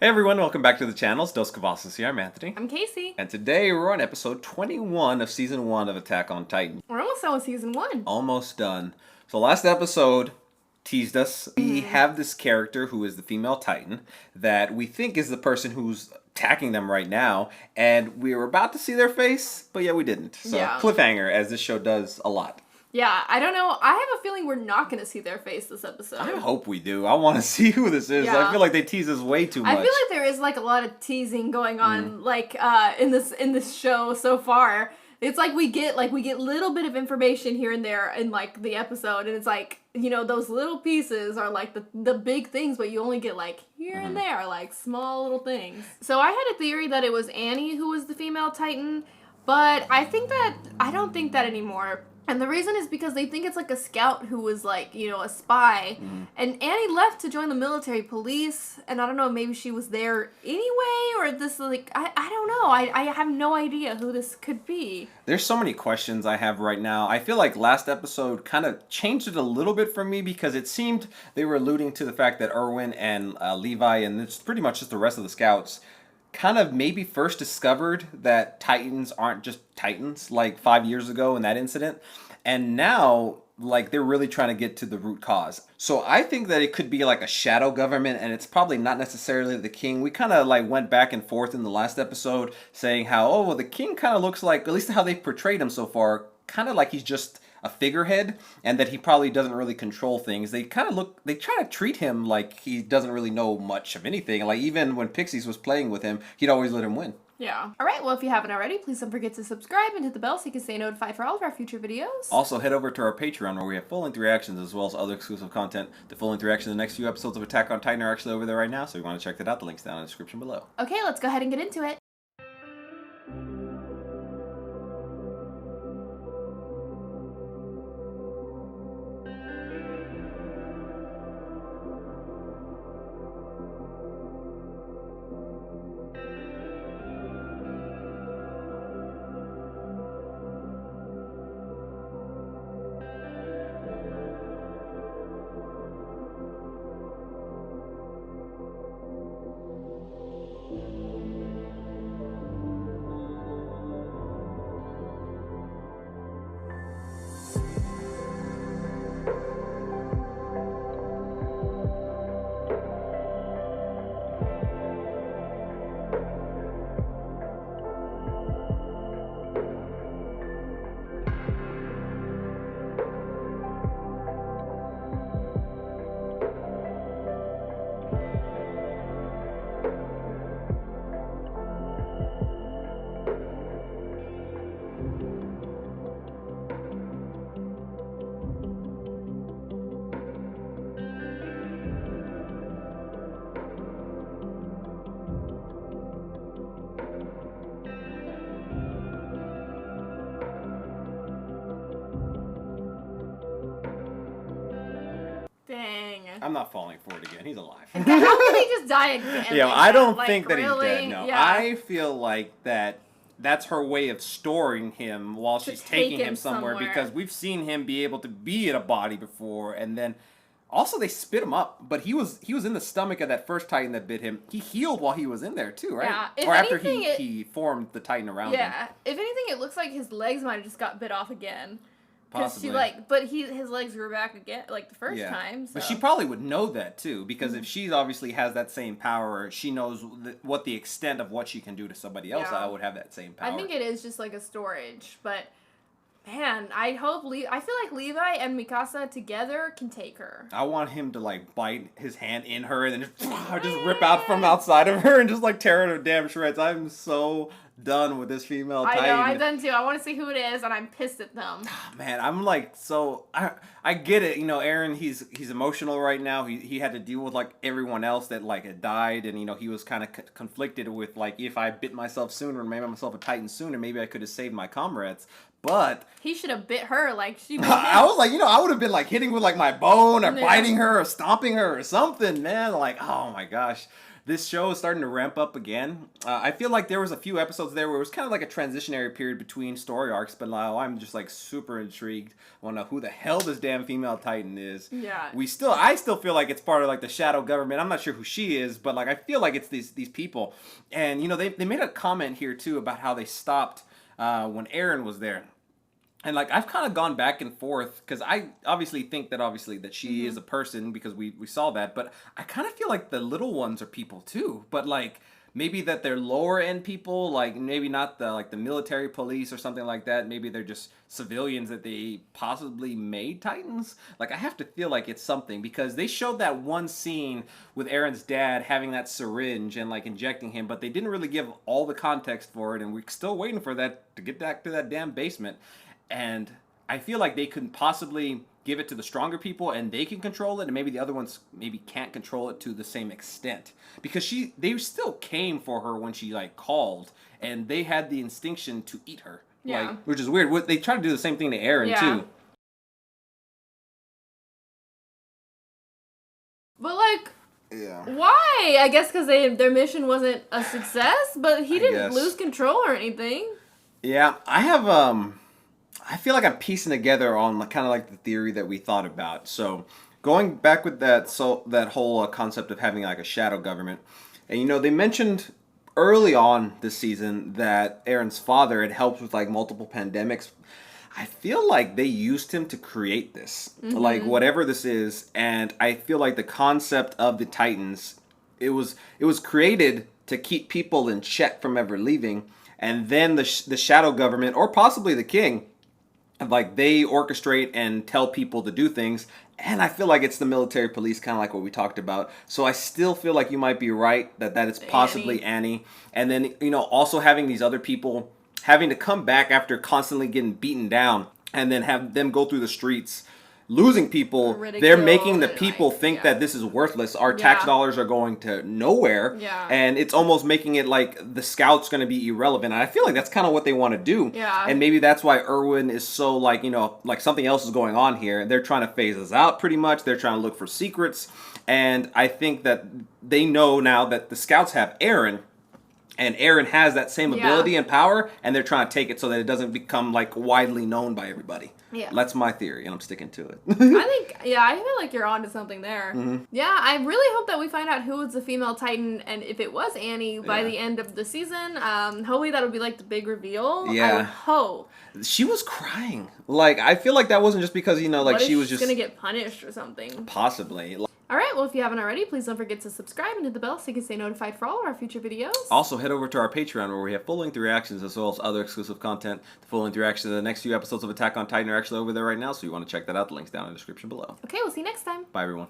Hey everyone, welcome back to the channel. It's Dos Cavazos here. I'm Anthony. I'm Casey. And today we're on episode 21 of season 1 of Attack on Titan. We're almost done with season 1. Almost done. So last episode teased us. We have this character who is the female Titan that we think is the person who's attacking them right now. And we were about to see their face, but yeah, we didn't. So cliffhanger, as this show does a lot. Yeah, I don't know. I have a feeling we're not going to see their face this episode. I hope we do. I want to see who this is. Yeah. I feel like they tease us way too much. I feel like there is like a lot of teasing going on in this show so far. It's like we get little bit of information here and there in like the episode, and it's like, you know, those little pieces are like the big things, but you only get like here and there, like small little things. So I had a theory that it was Annie who was the female Titan, but I don't think that anymore. And the reason is because they think it's like a scout who was like, you know, a spy. And Annie left to join the military police. And I don't know, maybe she was there anyway, or this like, I don't know. I have no idea who this could be. There's so many questions I have right now. I feel like last episode kind of changed it a little bit for me because it seemed they were alluding to the fact that Erwin and Levi and it's pretty much just the rest of the scouts kind of maybe first discovered that Titans aren't just Titans like 5 years ago in that incident. And now, like, they're really trying to get to the root cause. So I think that it could be like a shadow government, and it's probably not necessarily the king. We kind of like went back and forth in the last episode saying how, oh, well, the king kind of looks like, at least how they've portrayed him so far, kind of like he's just a figurehead and that he probably doesn't really control things. They try to treat him like he doesn't really know much of anything. Like even when Pixies was playing with him, he'd always let him win. Yeah. All right. Well, if you haven't already, please don't forget to subscribe and hit the bell so you can stay notified for all of our future videos. Also, head over to our Patreon where we have full-length reactions as well as other exclusive content. The full-length reactions of the next few episodes of Attack on Titan are actually over there right now, so if you want to check that out, the link's down in the description below. Okay, let's go ahead and get into it. Dang. I'm not falling for it again. He's alive. How can he just die again? Yeah, like I don't like, think that really? he's dead, no. Yeah. I feel like that's her way of storing him while she's taking him somewhere because we've seen him be able to be in a body before, and then also they spit him up, but he was in the stomach of that first Titan that bit him. He healed while he was in there too, right? Yeah. If or after anything, he formed the Titan around him. Yeah. If anything, it looks like his legs might have just got bit off again. Possibly. His legs grew back again, like the first time. So. But she probably would know that too, because if she obviously has that same power, she knows what the extent of what she can do to somebody else. I would have that same power. I think it is just like a storage, but man, I feel like Levi and Mikasa together can take her. I want him to like bite his hand in her and then just rip out from outside of her and just like tear her to damn shreds. I'm so done with this female Titan. I know, I'm done too. I want to see who it is, and I'm pissed at them. Man, I'm like, so I get it. You know, Eren, he's emotional right now. He had to deal with like everyone else that like had died, and you know he was kind of conflicted with like if I bit myself sooner and made myself a Titan sooner, maybe I could have saved my comrades. But he should have bit her like she. I was like, you know, I would have been like hitting with like my bone or biting her or stomping her or something, man. Like, oh my gosh. this show is starting to ramp up again. I feel like there was a few episodes there where it was kind of like a transitionary period between story arcs, but now I'm just like super intrigued. I want to know who the hell this damn female Titan is. Yeah. I still feel like it's part of like the shadow government. I'm not sure who she is, but like I feel like it's these people. And you know, they made a comment here too about how they stopped when Eren was there. And like I've kind of gone back and forth because I obviously think that she is a person because we saw that, but I kind of feel like the little ones are people too. But like maybe that they're lower end people, like maybe not the military police or something like that. Maybe they're just civilians that they possibly made Titans. Like I have to feel like it's something because they showed that one scene with Eren's dad having that syringe and like injecting him, but they didn't really give all the context for it, and we're still waiting for that to get back to that damn basement. And I feel like they couldn't possibly give it to the stronger people and they can control it, and maybe the other ones maybe can't control it to the same extent because they still came for her when she like called, and they had the instinction to eat her. Yeah. Like, which is weird. They try to do the same thing to Eren too. But like, Yeah. why? I guess because their mission wasn't a success, but he didn't lose control or anything. Yeah, I feel like I'm piecing together on kind of like the theory that we thought about. So going back with that, that whole concept of having like a shadow government, and you know they mentioned early on this season that Eren's father had helped with like multiple pandemics. I feel like they used him to create this, like whatever this is, and I feel like the concept of the Titans, it was created to keep people in check from ever leaving, and then the shadow government or possibly the king, like they orchestrate and tell people to do things. And I feel like it's the military police, kind of like what we talked about. So I still feel like you might be right that it's possibly Annie. And then, you know, also having these other people having to come back after constantly getting beaten down and then have them go through the streets losing people. They're making the people think that this is worthless. Our tax dollars are going to nowhere. Yeah. And it's almost making it like the scouts going to be irrelevant. And I feel like that's kind of what they want to do. Yeah. And maybe that's why Erwin is so like, you know, like something else is going on here. They're trying to phase us out pretty much. They're trying to look for secrets. And I think that they know now that the scouts have Eren. And Eren has that same ability and power, and they're trying to take it so that it doesn't become like widely known by everybody. Yeah. That's my theory, and I'm sticking to it. I feel like you're onto something there. Yeah, I really hope that we find out who was the female Titan, and if it was Annie by the end of the season. Hopefully that'll be like the big reveal. Yeah. I would hope. She was crying. Like, I feel like that wasn't just because, you know, like she was just gonna get punished or something. Possibly. Alright, well, if you haven't already, please don't forget to subscribe and hit the bell so you can stay notified for all of our future videos. Also, head over to our Patreon where we have full-length reactions as well as other exclusive content. The full-length reactions of the next few episodes of Attack on Titan are actually over there right now, so you want to check that out. The link's down in the description below. Okay, we'll see you next time. Bye, everyone.